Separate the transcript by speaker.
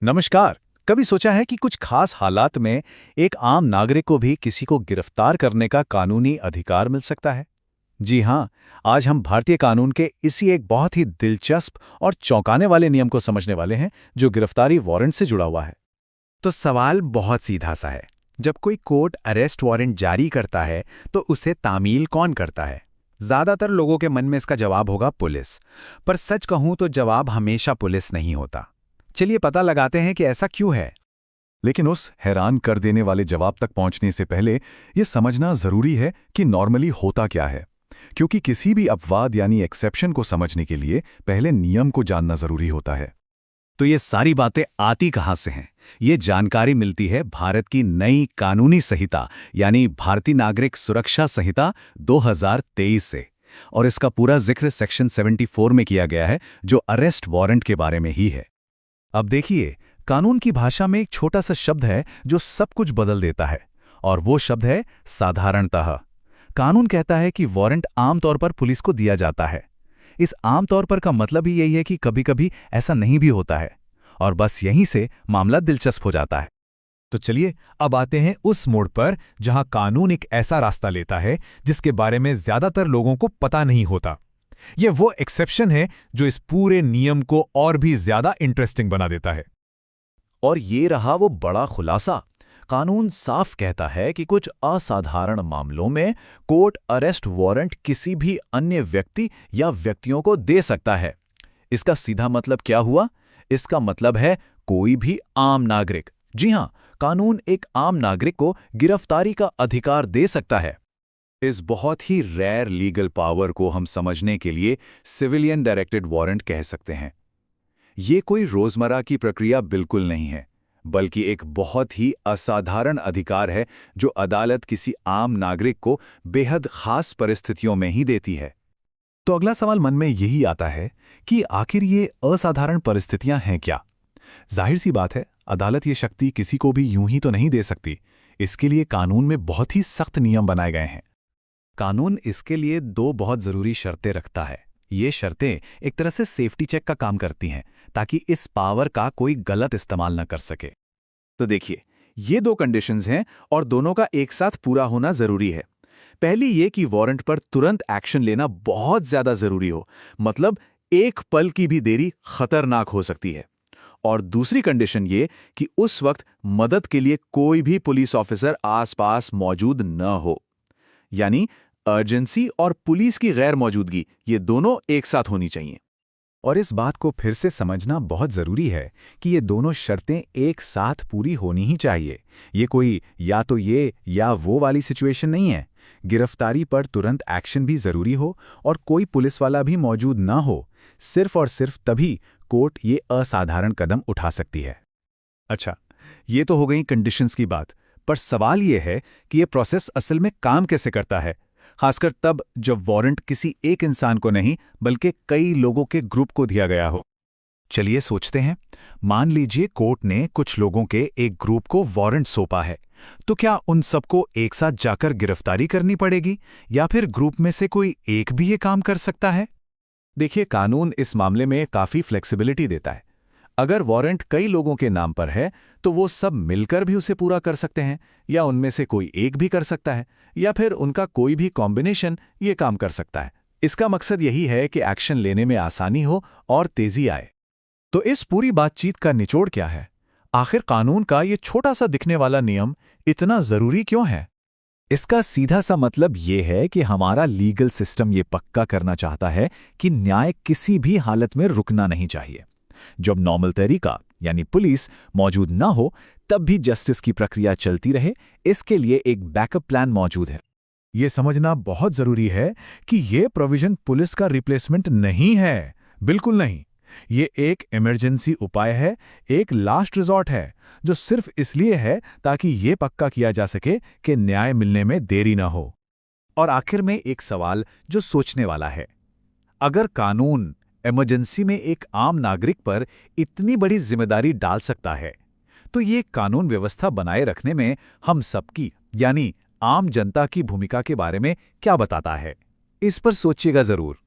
Speaker 1: नमस्कार। कभी सोचा है कि कुछ खास हालात में एक आम नागरिक को भी किसी को गिरफ्तार करने का कानूनी अधिकार मिल सकता है? जी हाँ, आज हम भारतीय कानून के इसी एक बहुत ही दिलचस्प और चौंकाने वाले नियम को समझने वाले हैं, जो गिरफ्तारी वारंट से जुड़ा हुआ है।
Speaker 2: तो सवाल बहुत सीधा सा है। जब कोई कोर्ट अरेस्ट वारंट जारी करता है तो उसे तामील कौन करता है? ज्यादातर लोगों के मन में इसका जवाब होगा पुलिस। पर सच कहूं तो जवाब हमेशा पुलिस नहीं होता। चलिए पता लगाते हैं कि ऐसा क्यों है।
Speaker 3: लेकिन उस हैरान कर देने वाले जवाब तक पहुंचने से पहले यह समझना जरूरी है कि नॉर्मली होता क्या है, क्योंकि किसी भी अपवाद यानी एक्सेप्शन को समझने के लिए पहले नियम को जानना जरूरी होता है।
Speaker 1: तो ये सारी बातें आती कहाँ से हैं? ये जानकारी मिलती है भारत की नई कानूनी संहिता यानी भारतीय नागरिक सुरक्षा संहिता 2023 से। और इसका पूरा जिक्र सेक्शन 74 में किया गया है, जो अरेस्ट वारंट के बारे में ही है। अब देखिए, कानून की भाषा में एक छोटा सा शब्द है जो सब कुछ बदल देता है, और वो शब्द है साधारणतः। कानून कहता है कि वारंट आमतौर पर पुलिस को दिया जाता है। इस आमतौर पर का मतलब ही यही है कि कभी-कभी ऐसा नहीं भी होता है, और बस यहीं से मामला दिलचस्प हो जाता है।
Speaker 2: तो चलिए अब आते हैं उस मोड़ पर जहां कानून एक ऐसा रास्ता लेता है जिसके बारे में ज्यादातर लोगों को पता नहीं होता। यह वो एक्सेप्शन है जो इस पूरे नियम को और भी ज्यादा इंटरेस्टिंग बना देता है।
Speaker 1: और ये रहा वो बड़ा खुलासा। कानून साफ कहता है कि कुछ असाधारण मामलों में कोर्ट अरेस्ट वारंट किसी भी अन्य व्यक्ति या व्यक्तियों को दे सकता है। इसका सीधा मतलब क्या हुआ? इसका मतलब है कोई भी आम नागरिक। जी हां, कानून एक आम नागरिक को गिरफ्तारी का अधिकार दे सकता है। इस बहुत ही रेयर लीगल पावर को हम समझने के लिए सिविलियन डायरेक्टेड वारंट कह सकते हैं। ये कोई रोजमर्रा की प्रक्रिया बिल्कुल नहीं है, बल्कि एक बहुत ही असाधारण अधिकार है जो अदालत किसी आम नागरिक को बेहद खास परिस्थितियों में ही देती है।
Speaker 3: तो अगला सवाल मन में यही आता है कि आखिर ये असाधारण परिस्थितियां हैं क्या? जाहिर सी बात है, अदालत ये शक्ति किसी को भी यूं ही तो नहीं दे सकती। इसके लिए कानून में बहुत ही सख्त नियम बनाए गए हैं।
Speaker 1: कानून इसके लिए दो बहुत जरूरी शर्तें रखता है। ये शर्तें एक तरह से सेफ्टी चेक का काम करती हैं, ताकि इस पावर का कोई गलत इस्तेमाल न कर सके। तो देखिए, ये दो कंडीशंस हैं और दोनों का एक साथ पूरा होना जरूरी है। पहली ये कि वारंट पर तुरंत एक्शन लेना बहुत ज्यादा जरूरी हो, मतलब एक पल की भी देरी खतरनाक हो सकती है। और दूसरी कंडीशन ये कि उस वक्त मदद के लिए कोई भी पुलिस ऑफिसर आसपास मौजूद न हो। यानी अर्जेंसी और पुलिस की गैर मौजूदगी, ये दोनों एक साथ होनी चाहिए।
Speaker 2: और इस बात को फिर से समझना बहुत जरूरी है कि ये दोनों शर्तें एक साथ पूरी होनी ही चाहिए। ये कोई या तो ये या वो वाली सिचुएशन नहीं है। गिरफ्तारी पर तुरंत एक्शन भी जरूरी हो और कोई पुलिस वाला भी मौजूद ना हो। सिर्फ और सिर्फ तभी कोर्ट ये असाधारण कदम उठा सकती है।
Speaker 1: अच्छा, ये तो हो गई कंडीशंस की बात, पर सवाल ये है कि ये प्रोसेस असल में काम कैसे करता है, खासकर तब जब वारंट किसी एक इंसान को नहीं बल्कि कई लोगों के ग्रुप को दिया गया हो। चलिए सोचते हैं, मान लीजिए कोर्ट ने कुछ लोगों के एक ग्रुप को वारंट सौंपा है, तो क्या उन सबको एक साथ जाकर गिरफ्तारी करनी पड़ेगी या फिर ग्रुप में से कोई एक भी ये काम कर सकता है? देखिए, कानून इस मामले में काफी फ्लेक्सिबिलिटी देता है। अगर वारंट कई लोगों के नाम पर है तो वो सब मिलकर भी उसे पूरा कर सकते हैं, या उनमें से कोई एक भी कर सकता है, या फिर उनका कोई भी कॉम्बिनेशन ये काम कर सकता है। इसका मकसद यही है कि एक्शन लेने में आसानी हो और तेजी आए।
Speaker 2: तो इस पूरी बातचीत का निचोड़ क्या है? आखिर कानून का ये छोटा सा दिखने वाला नियम इतना जरूरी क्यों है?
Speaker 3: इसका सीधा सा मतलब ये है कि हमारा लीगल सिस्टम ये पक्का करना चाहता है कि न्याय किसी भी हालत में रुकना नहीं चाहिए। जब नॉर्मल तरीका यानी पुलिस मौजूद ना हो, तब भी जस्टिस की प्रक्रिया चलती रहे। इसके लिए एक बैकअप प्लान मौजूद है।
Speaker 2: ये समझना बहुत जरूरी है कि ये प्रोविजन पुलिस का रिप्लेसमेंट नहीं है, बिल्कुल नहीं। ये एक इमरजेंसी उपाय है, एक लास्ट रिजॉर्ट है, जो सिर्फ इसलिए है ताकि ये पक्का किया जा सके कि न्याय मिलने में देरी ना हो।
Speaker 1: और आखिर में एक सवाल जो सोचने वाला है, अगर कानून इमरजेंसी में एक आम नागरिक पर इतनी बड़ी जिम्मेदारी डाल सकता है, तो ये कानून व्यवस्था बनाए रखने में हम सबकी यानी आम जनता की भूमिका के बारे में क्या बताता है? इस पर सोचिएगा जरूर।